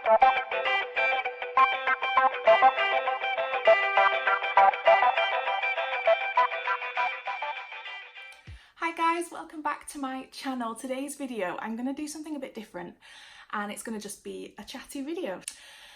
Hi guys, welcome back to my channel. Today's video I'm going to do something a bit different and it's going to just be a chatty video.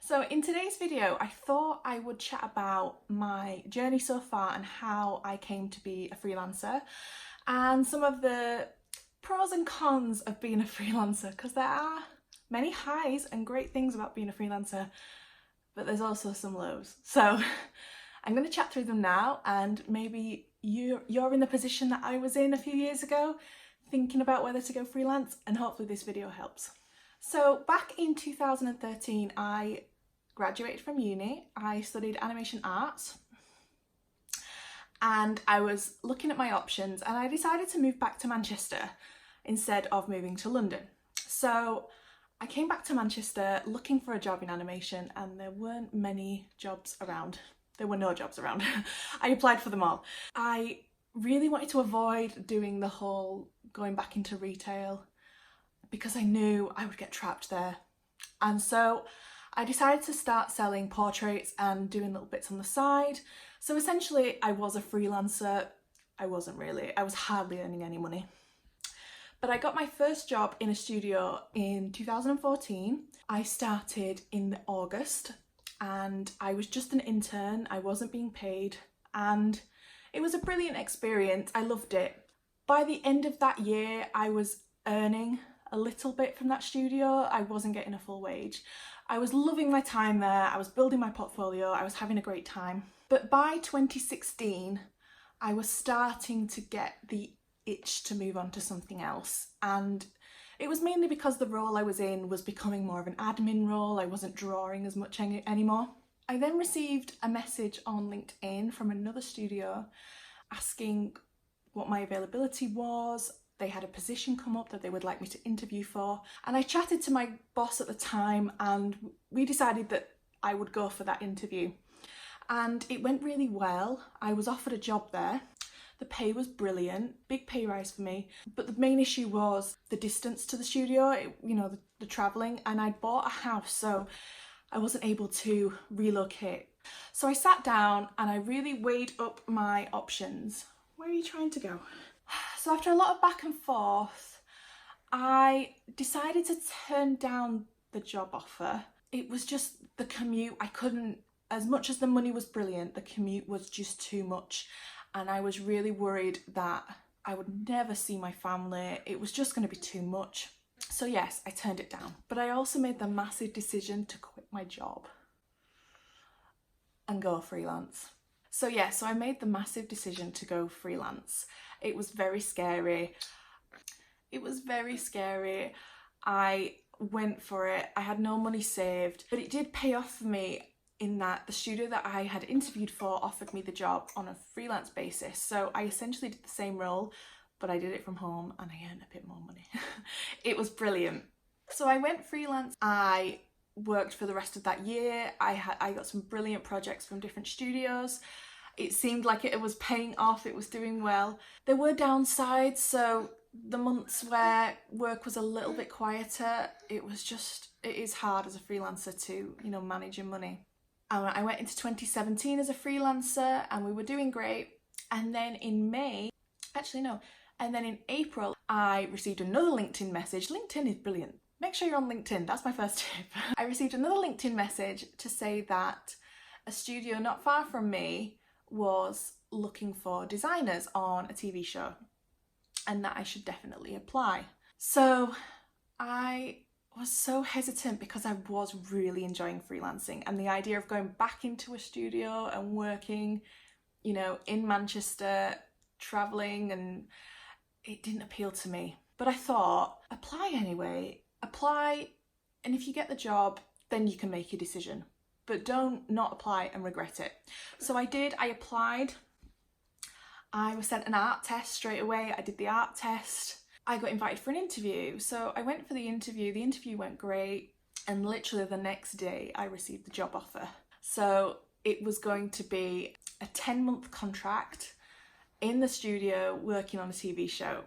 So in today's video I thought I would chat about my journey so far and how I came to be a freelancer and some of the pros and cons of being a freelancer, because there are many highs and great things about being a freelancer, but there's also some lows. So I'm going to chat through them now, and maybe you're in the position that I was in a few years ago, thinking about whether to go freelance, and hopefully this video helps. So back in 2013 I graduated from uni. I studied animation arts and I was looking at my options and I decided to move back to Manchester instead of moving to London. So I came back to Manchester looking for a job in animation and there weren't many jobs around. There were no jobs around. I applied for them all. I really wanted to avoid doing the whole going back into retail because I knew I would get trapped there. And so I decided to start selling portraits and doing little bits on the side. So essentially I was a freelancer. I wasn't really. I was hardly earning any money. But I got my first job in a studio in 2014. I started in August and I was just an intern. I wasn't being paid and it was a brilliant experience. I loved it. By the end of that year, I was earning a little bit from that studio. I wasn't getting a full wage. I was loving my time there. I was building my portfolio. I was having a great time. But by 2016, I was starting to get the itch to move on to something else. And it was mainly because the role I was in was becoming more of an admin role. I wasn't drawing as much anymore. I then received a message on LinkedIn from another studio asking what my availability was. They had a position come up that they would like me to interview for. And I chatted to my boss at the time and we decided that I would go for that interview. And it went really well. I was offered a job there. The pay was brilliant, big pay rise for me, but the main issue was the distance to the studio, the travelling, and I'd bought a house, so I wasn't able to relocate. So I sat down and I really weighed up my options. Where are you trying to go? So after a lot of back and forth, I decided to turn down the job offer. It was just the commute. I couldn't, as much as the money was brilliant, the commute was just too much. And I was really worried that I would never see my family. It was just going to be too much. So yes, I turned it down. But I also made the massive decision to quit my job and go freelance. So yeah, so I made the massive decision to go freelance. It was very scary. It was very scary. I went for it. I had no money saved, but it did pay off for me in that the studio that I had interviewed for offered me the job on a freelance basis. So I essentially did the same role, but I did it from home and I earned a bit more money. It was brilliant. So I went freelance. I worked for the rest of that year. I got some brilliant projects from different studios. It seemed like it was paying off. It was doing well. There were downsides. So the months where work was a little bit quieter, it is hard as a freelancer to, manage your money. I went into 2017 as a freelancer and we were doing great. And then in April, I received another LinkedIn message. LinkedIn is brilliant. Make sure you're on LinkedIn. That's my first tip. I received another LinkedIn message to say that a studio not far from me was looking for designers on a TV show and that I should definitely apply. So I was so hesitant because I was really enjoying freelancing, and the idea of going back into a studio and working, in Manchester, travelling, and it didn't appeal to me. But I thought, apply anyway. Apply, and if you get the job, then you can make your decision. But don't not apply and regret it. So I did. I applied. I was sent an art test straight away. I did the art test. I got invited for an interview. So I went for the interview. The interview went great. And literally the next day I received the job offer. So it was going to be a 10-month contract in the studio working on a TV show.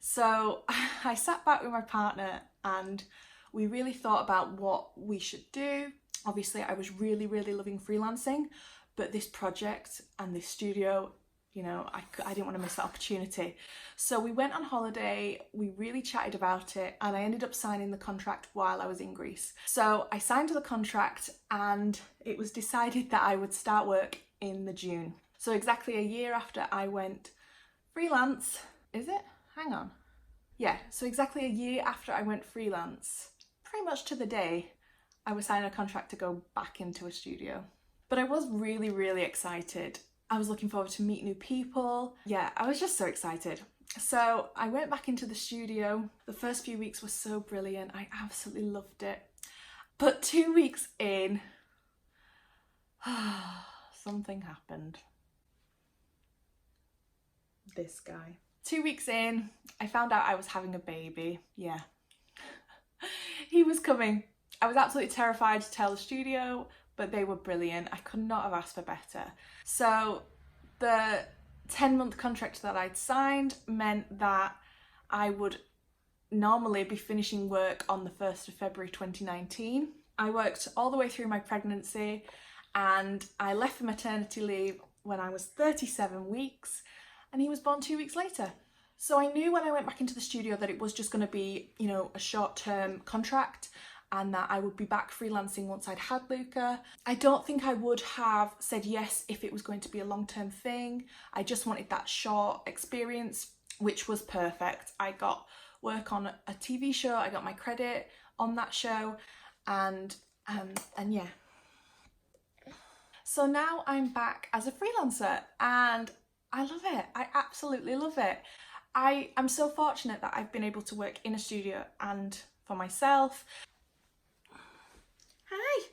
So I sat back with my partner and We really thought about what we should do. Obviously, I was really, really loving freelancing, but this project and this studio, you know, I didn't want to miss that opportunity. So we went on holiday, we really chatted about it, and I ended up signing the contract while I was in Greece. So I signed the contract and it was decided that I would start work in the June. So exactly a year after I went freelance, is it? Hang on. Yeah, so exactly a year after I went freelance, pretty much to the day, I was signing a contract to go back into a studio. But I was really, really excited. I was looking forward to meet new people. Yeah, I was just so excited. So I went back into the studio. The first few weeks were so brilliant. I absolutely loved it. But 2 weeks in, something happened. This guy. 2 weeks in, I found out I was having a baby. Yeah. He was coming. I was absolutely terrified to tell the studio, but they were brilliant. I could not have asked for better. So the 10-month contract that I'd signed meant that I would normally be finishing work on the 1st of February 2019. I worked all the way through my pregnancy and I left for maternity leave when I was 37 weeks and he was born 2 weeks later. So I knew when I went back into the studio that it was just going to be, you know, a short-term contract and that I would be back freelancing once I'd had Luca. I don't think I would have said yes if it was going to be a long-term thing. I just wanted that short experience, which was perfect. I got work on a TV show, I got my credit on that show, and yeah. So now I'm back as a freelancer and I love it. I absolutely love it. I'm so fortunate that I've been able to work in a studio and for myself. Hi!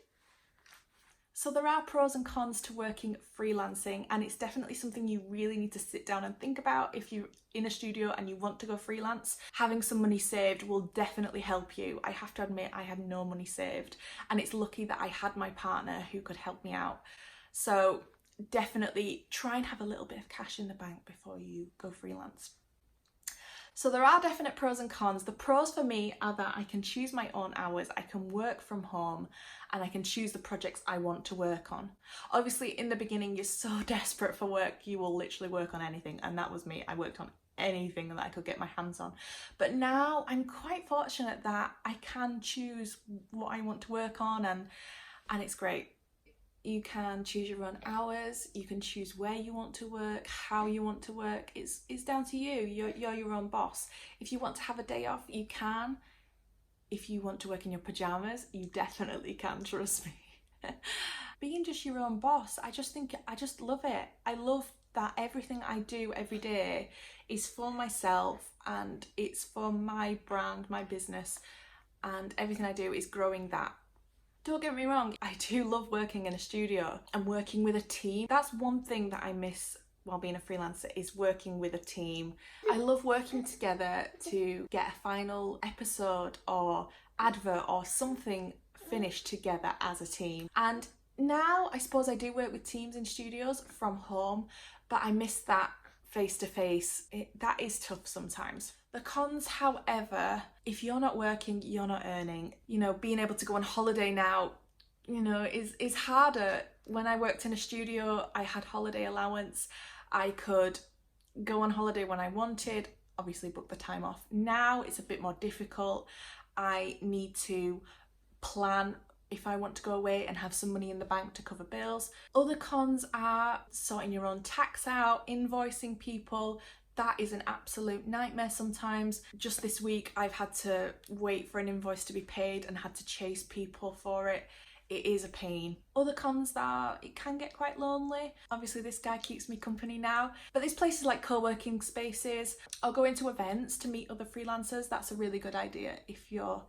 So there are pros and cons to working freelancing, and it's definitely something you really need to sit down and think about if you're in a studio and you want to go freelance. Having some money saved will definitely help you. I have to admit I had no money saved, and it's lucky that I had my partner who could help me out. So definitely try and have a little bit of cash in the bank before you go freelance. So there are definite pros and cons. The pros for me are that I can choose my own hours, I can work from home, and I can choose the projects I want to work on. Obviously, in the beginning, you're so desperate for work, you will literally work on anything, and that was me. I worked on anything that I could get my hands on. But now I'm quite fortunate that I can choose what I want to work on, and it's great. You can choose your own hours, you can choose where you want to work, how you want to work. It's down to you. You're your own boss. If you want to have a day off, you can. If you want to work in your pajamas, you definitely can, trust me. Being just your own boss, I just love it. I love that everything I do every day is for myself and it's for my brand, my business, and everything I do is growing that. Don't get me wrong, I do love working in a studio and working with a team. That's one thing that I miss while being a freelancer, is working with a team. I love working together to get a final episode or advert or something finished together as a team. And now I suppose I do work with teams in studios from home, but I miss that face-to-face. That is tough sometimes. The cons, however, if you're not working, you're not earning. You know, being able to go on holiday now, you know, is harder. When I worked in a studio, I had holiday allowance. I could go on holiday when I wanted, obviously book the time off. Now it's a bit more difficult. I need to plan if I want to go away and have some money in the bank to cover bills. Other cons are sorting your own tax out, invoicing people. That is an absolute nightmare sometimes. Just this week I've had to wait for an invoice to be paid and had to chase people for it. It is a pain. Other cons are it can get quite lonely. Obviously this guy keeps me company now, but there's places like co-working spaces or going to events to meet other freelancers. That's a really good idea if you're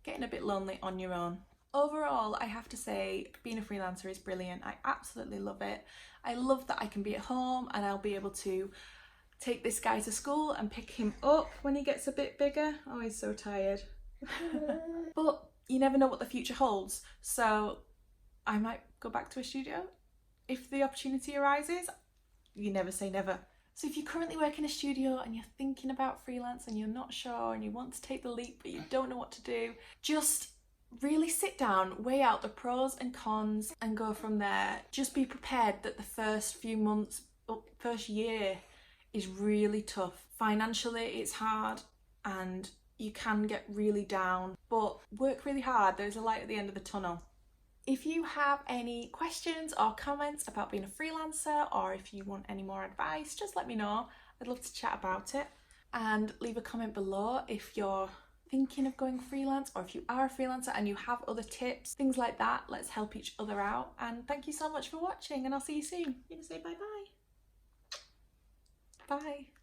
getting a bit lonely on your own. Overall, I have to say being a freelancer is brilliant. I absolutely love it. I love that I can be at home and I'll be able to take this guy to school and pick him up when he gets a bit bigger. Oh, he's so tired. But you never know what the future holds. So I might go back to a studio if the opportunity arises. You never say never. So if you currently work in a studio and you're thinking about freelance and you're not sure and you want to take the leap but you don't know what to do, just really sit down, weigh out the pros and cons and go from there. Just be prepared that the first few months, first year is really tough. Financially it's hard and you can get really down, but work really hard. There's a light at the end of the tunnel. If you have any questions or comments about being a freelancer, or if you want any more advice, just let me know. I'd love to chat about it. And leave a comment below if you're thinking of going freelance, or if you are a freelancer and you have other tips, things like that. Let's help each other out. And thank you so much for watching, and I'll see you soon. I'm gonna say bye-bye. Bye.